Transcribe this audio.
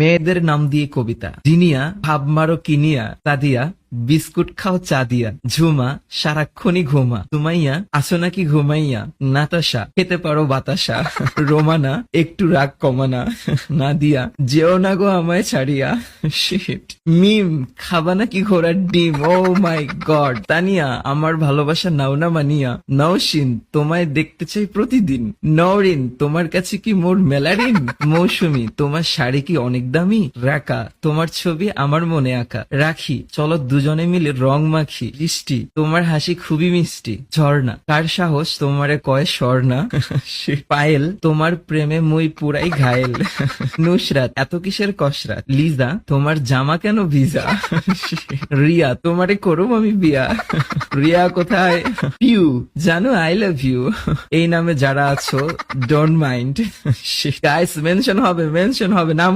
মেয়েদের নাম দিয়ে কবিতা। জিনিয়া ভাব মারো কিনিয়া সাদিয়া, বিস্কুট খাও চা দিয়া, ঝুমা সারাক্ষণই ঘুমা, সুমাইয়া আসো নাকি ঘুমাইয়া, নাতাশা খেতে পারো বাতাসা, রোমানা একটু রাগ কমানা, নাদিয়া যেও না গো আমায় ছাড়িয়া, শিট মিম খাবা নাকি ঘোড়ার ডিম, ও মাই গড, তানিয়া আমার ভালোবাসা নাও না মানিয়া, নওশিন তোমায় দেখতে চাই প্রতিদিন, নওরিন তোমার কাছে কি মোর মেলারিন, মৌসুমী তোমার শাড়ি কি অনেক দামি, রাকা তোমার ছবি আমার মনে আঁকা, রাখি চলো দুজনে মিলে রং মাখি, বৃষ্টি তোমার হাসি খুবই মিষ্টি, ঝর্ণা কার সাহস তোমারে কয় স্বর্ণা, পায়েল তোমার প্রেমে মুই পুরাই ঘায়েল, নুসরাত এত কিসের কসরাত, লিজা তোমার জামা কেন ভিজা, রিয়া তোমারে করুম আমি বিয়া, রিয়া কোথায়, পিউ জানো আই লাভ ইউ, এই নামে যারা আছো ডোন্ট মাইন্ড, গাইস মেনশন হবে নাম